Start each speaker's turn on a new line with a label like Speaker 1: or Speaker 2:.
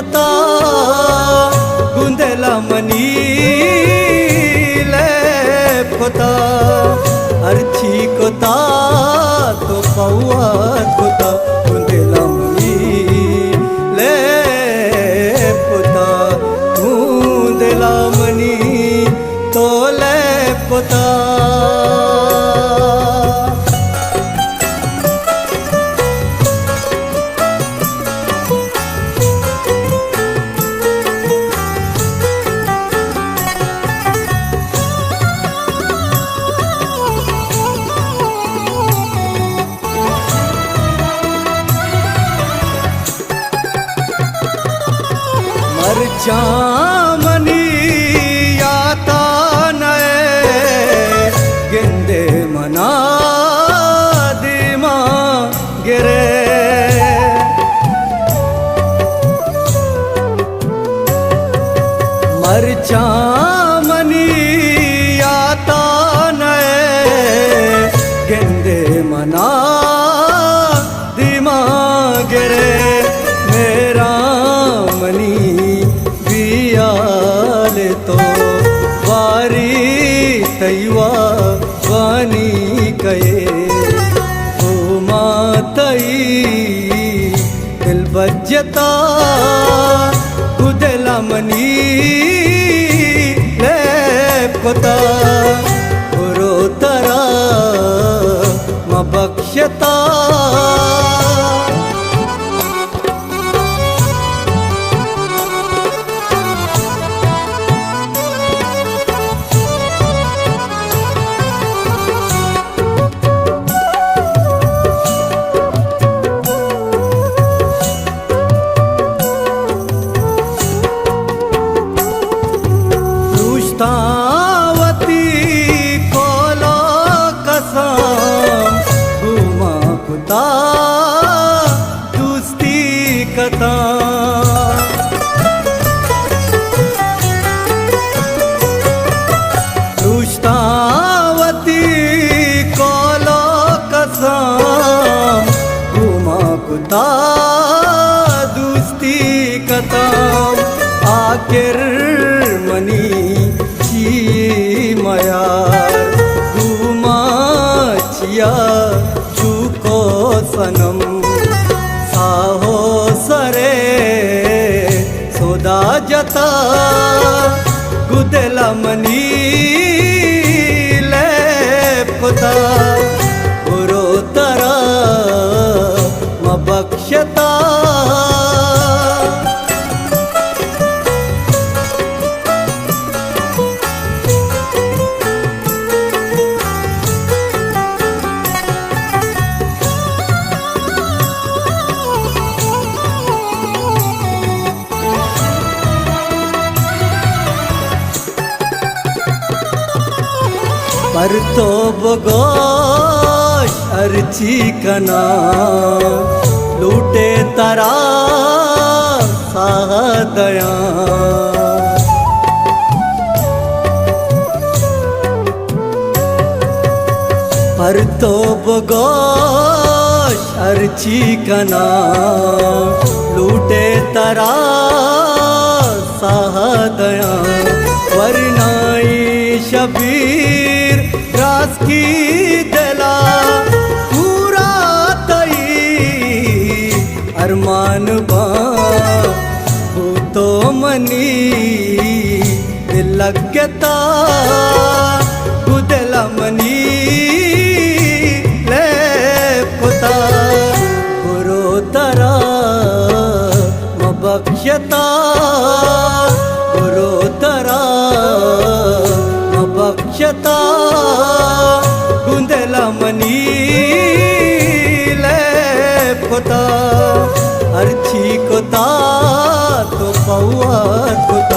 Speaker 1: बच्चता गुंदेला money ले कोता अर्ची कोता तो पौआत कोता गुंदेला मनी ले कोता गुंदेला मनी तो ले कोता मरचामनी याता नए गेंदे मना दिमा गिरे मरचामनी याता नए गेंदे मना दिमा गिरे मेरा मनी बियाले तो वारी तैवा वानी कये ओ मातई दिल बज्जता गुदेला मनी ले कोता गुरो तरा म बख्शता तावती कोलो कसम घुमा कुता दोस्ती कथा रुश्तावती कोलो कसम घुमा कुता दोस्ती कथा आखिर मनी मयार घुमाचिया चुको सनम साहो सरे सोदा जता गुदेला मनी ले पुता गुरो तरा म बख्शता पर तो बगोश अर्ची कना लूटे तरा सादया पर तो बगोश अर्ची कना लूटे तरा सादया वरनाई शबीर रास की दिला पूरा तई अरमान बा हो तो मनी दिल लगता गुदेला मनी ले पुता गुरो तरा म बख्शता गुरो तरा बख्शता गुंदेला मनी ले पुता अर्ची कोता तो पौआत कोता।